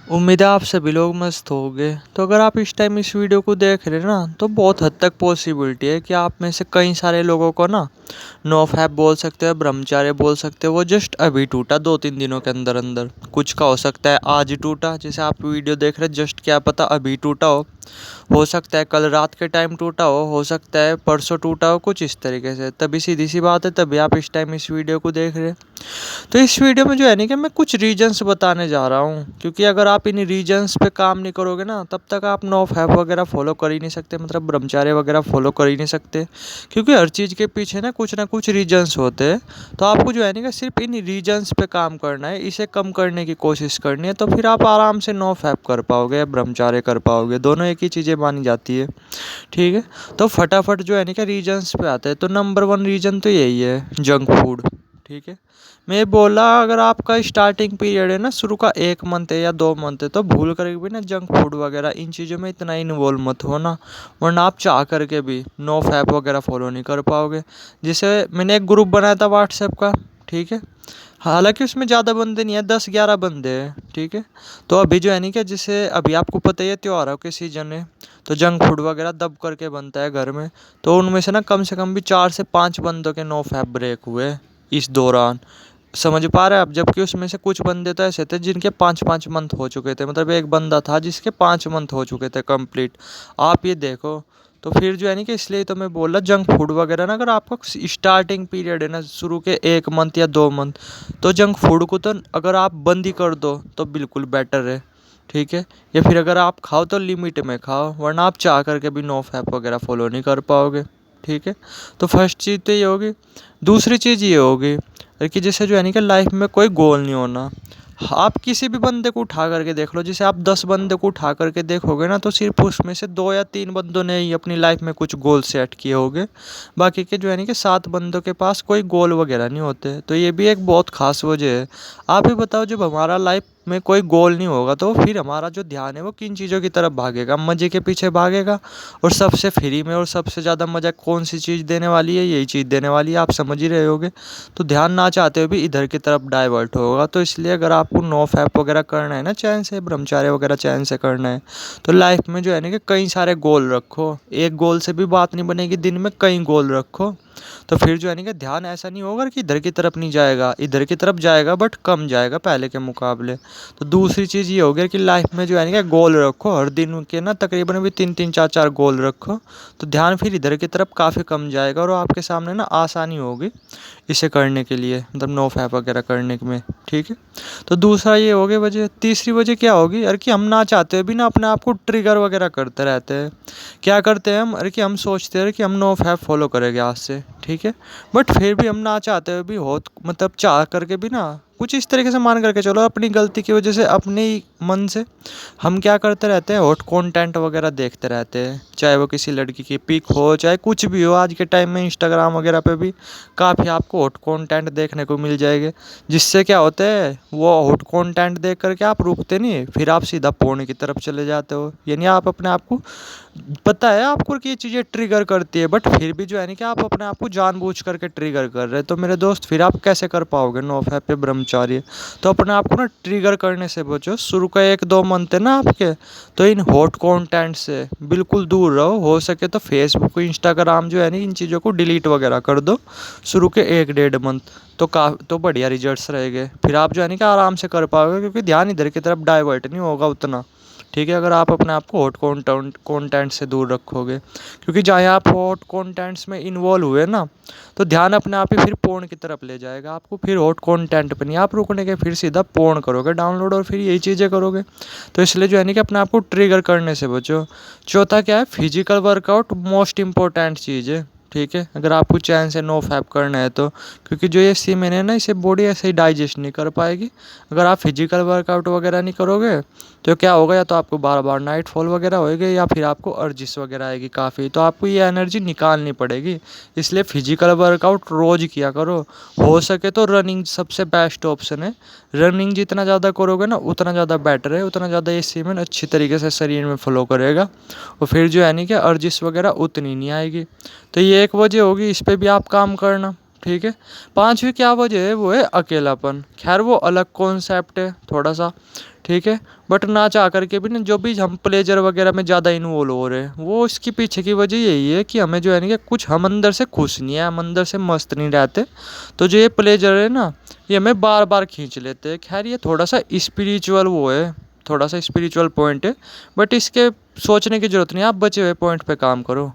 उम्मीद है आप सभी लोग मस्त होंगे। तो अगर आप इस टाइम इस वीडियो को देख रहे हैं ना, तो बहुत हद तक पॉसिबिलिटी है कि आप में से कई सारे लोगों को ना नो फैप बोल सकते हैं, ब्रह्मचार्य बोल सकते हो, वो जस्ट अभी टूटा 2-3 दिनों के अंदर अंदर। कुछ का हो सकता है आज टूटा, जैसे आप वीडियो देख रहे हैं, जस्ट क्या पता अभी टूटा हो सकता है कल रात के टाइम टूटा हो सकता है परसों टूटा हो, कुछ इस तरीके से। तभी सीधी सी बात है, तभी आप इस टाइम इस वीडियो को देख रहे हैं। तो इस वीडियो में जो है नहीं कि मैं कुछ रीजन्स बताने जा रहा हूँ, क्योंकि अगर आप इन रीजन्स पे काम नहीं करोगे ना, तब तक आप नो फैप वगैरह फॉलो कर ही नहीं सकते, मतलब ब्रह्मचार्य वगैरह फॉलो कर ही नहीं सकते। क्योंकि हर चीज़ के पीछे ना कुछ रीजन्स होते हैं। तो आपको जो है नहीं कि सिर्फ इन रीजन्स पे काम करना है, इसे कम करने की कोशिश करनी है, तो फिर आप आराम से नो फैप कर पाओगे, ब्रह्मचार्य कर पाओगे, दोनों एक ही चीज़ें मानी जाती है। ठीक है। तो फटाफट जो है नहीं कि रीजन्स पे आते हैं। तो नंबर 1 रीजन तो यही है, जंक फूड। ठीक है। मैं बोला अगर आपका स्टार्टिंग पीरियड है ना, शुरू का 1 मंथ है या 2 मंथ है, तो भूल कर भी ना जंक फूड वगैरह इन चीज़ों में इतना इन्वॉल्व मत हो ना, वरना आप चाह करके भी नो फैप वगैरह फॉलो नहीं कर पाओगे। जैसे मैंने एक ग्रुप बनाया था व्हाट्सएप का। ठीक है। हालांकि उसमें ज़्यादा बंदे नहीं है, 10-11 बंदे हैं। ठीक है। तो अभी जो है नहीं कि जैसे अभी आपको पता ही है त्योहारों के सीजन है, तो जंक फूड वगैरह दब करके बनता है घर में। तो उनमें से ना कम से कम भी 4 से 5 बंदों के नो फैप ब्रेक हुए इस दौरान। समझ पा रहे हैं आप? जबकि उसमें से कुछ बंदे तो ऐसे थे जिनके 5-5 मंथ हो चुके थे, मतलब एक बंदा था जिसके 5 मंथ हो चुके थे कंप्लीट। आप ये देखो। तो फिर जो है नहीं कि इसलिए तो मैं बोल रहा जंक फूड वगैरह ना, अगर आपका स्टार्टिंग पीरियड है ना, शुरू के 1 मंथ या 2 मंथ, तो जंक फूड को तो अगर आप बंद ही कर दो तो बिल्कुल बेटर है। ठीक है। या फिर अगर आप खाओ तो लिमिट में खाओ, वरना आप चाह करके भी नो फैप वगैरह फॉलो नहीं कर पाओगे। ठीक है। तो फर्स्ट चीज़ तो ये होगी। दूसरी चीज़ ये होगी कि जैसे जो है नहीं कि लाइफ में कोई गोल नहीं होना। आप किसी भी बंदे को उठा करके देख लो, जैसे आप 10 बंदे को उठा करके देखोगे ना, तो सिर्फ उसमें से 2 या 3 बंदों ने ही अपनी लाइफ में कुछ गोल सेट किए होंगे। बाकी के जो है नहीं कि 7 बंदों के पास कोई गोल वगैरह नहीं होते। तो ये भी एक बहुत खास वजह है। आप ही बताओ, जब हमारा लाइफ में कोई गोल नहीं होगा, तो फिर हमारा जो ध्यान है वो किन चीज़ों की तरफ भागेगा? मज़े के पीछे भागेगा। और सबसे फ्री में और सबसे ज़्यादा मज़ा कौन सी चीज़ देने वाली है? यही चीज़ देने वाली है, आप समझ ही रहे होगे। तो ध्यान ना चाहते हुए भी इधर की तरफ डाइवर्ट होगा। तो इसलिए अगर आपको नो फैप वगैरह करना है ना, चैन से ब्रह्मचार्य वगैरह चैन से करना है, तो लाइफ में जो है ना कि कई सारे गोल रखो। एक गोल से भी बात नहीं बनेगी, दिन में कई गोल रखो। तो फिर जो है ना कि ध्यान ऐसा नहीं होगा कि इधर की तरफ नहीं जाएगा, इधर की तरफ जाएगा बट कम जाएगा पहले के मुकाबले। तो दूसरी चीज़ ये हो गया कि लाइफ में जो है ना कि गोल रखो, हर दिन के ना तकरीबन भी 3-3 4-4 गोल रखो। तो ध्यान फिर इधर की तरफ काफ़ी कम जाएगा और आपके सामने ना आसानी होगी इसे करने के लिए, मतलब नो फैप वगैरह करने में। ठीक है। तो दूसरा ये हो गया वजह। तीसरी वजह क्या होगी यार, कि हम ना चाहते हुए भी ना अपने आप को ट्रिगर वगैरह करते रहते हैं। क्या करते हैं हम? अरे कि हम सोचते हैं कि हम नो फैप फॉलो करेंगे आज से। ठीक है। बट फिर भी हम ना चाहते हुए भी हो, मतलब चाह करके भी ना, कुछ इस तरीके से मान करके चलो अपनी गलती की वजह से, अपने ही मन से हम क्या करते रहते हैं, हॉट कंटेंट वगैरह देखते रहते हैं। चाहे वो किसी लड़की की पिक हो, चाहे कुछ भी हो। आज के टाइम में इंस्टाग्राम वगैरह पे भी काफ़ी आपको हॉट कंटेंट देखने को मिल जाएंगे। जिससे क्या होता है, वो हॉट कंटेंट देख करके आप रुकते नहीं, फिर आप सीधा पोर्न की तरफ चले जाते हो। यानी आप अपने आप को, पता है आपको कि ये चीज़ें ट्रिगर करती है, बट फिर भी जो है ना कि आप अपने आप को जानबूझ करके ट्रिगर कर रहे हैं। तो मेरे दोस्त, फिर आप कैसे कर पाओगे नो फैप पे ब्रह्मचार्य? तो अपने आप को ना ट्रिगर करने से बचो। शुरू का 1-2 मंथ है ना आपके, तो इन हॉट कंटेंट से बिल्कुल दूर रहो। हो सके तो फेसबुक इंस्टाग्राम जो है ना, इन चीज़ों को डिलीट वगैरह कर दो शुरू के 1-1.5 मंथ। तो बढ़िया रिजल्ट्स रहेंगे। फिर आप जो है ना कि आराम से कर पाओगे, क्योंकि ध्यान इधर की तरफ डाइवर्ट नहीं होगा उतना। ठीक है। अगर आप अपने आप को हॉट कंटेंट से दूर रखोगे, क्योंकि जहाँ आप हॉट कंटेंट्स में इन्वॉल्व हुए ना, तो ध्यान अपने आप ही फिर पोर्न की तरफ ले जाएगा आपको। फिर हॉट कंटेंट पे नहीं आप रुकने के, फिर सीधा पोर्न करोगे डाउनलोड और फिर यही चीज़ें करोगे। तो इसलिए जो है ना कि अपने आप को ट्रिगर करने से बचो। चौथा क्या है, फिजिकल वर्कआउट मोस्ट इंपॉर्टेंट चीज़ है। ठीक है। अगर आपको चैन से नो फैप करना है तो, क्योंकि जो ये सीमेन है ना, इसे बॉडी ऐसे ही डाइजेस्ट नहीं कर पाएगी। अगर आप फिजिकल वर्कआउट वगैरह नहीं करोगे, तो क्या होगा, या तो आपको बार बार नाइट फॉल वगैरह होएगी, या फिर आपको अर्जिस वगैरह आएगी काफ़ी। तो आपको ये एनर्जी निकालनी पड़ेगी। इसलिए फिजिकल वर्कआउट रोज़ किया करो। हो सके तो रनिंग सबसे बेस्ट ऑप्शन है। रनिंग जितना ज़्यादा करोगे ना, उतना ज़्यादा बेटर है, उतना ज़्यादा ये सीमेन अच्छी तरीके से शरीर में फ्लो करेगा। और फिर जो है नहीं कि अर्जिस वगैरह उतनी नहीं आएगी। तो ये एक वजह होगी, इस पर भी आप काम करना। ठीक है। पांचवी क्या वजह है, वो है अकेलापन। खैर वो अलग कॉन्सेप्ट है थोड़ा सा। ठीक है। बट ना चाह करके भी ना जो भी हम प्लेजर वगैरह में ज़्यादा इन्वॉल्व हो रहे हैं, वो इसके पीछे की वजह यही है कि हमें जो है ना कि कुछ हम अंदर से खुश नहीं है, हम अंदर से मस्त नहीं रहते। तो जो ये प्लेजर है ना, ये हमें बार बार खींच लेते हैं। खैर ये थोड़ा सा स्पिरिचुअल वो है, थोड़ा सा स्पिरिचुअल पॉइंट है, बट इसके सोचने की ज़रूरत नहीं है, आप बचे हुए पॉइंट पे काम करो।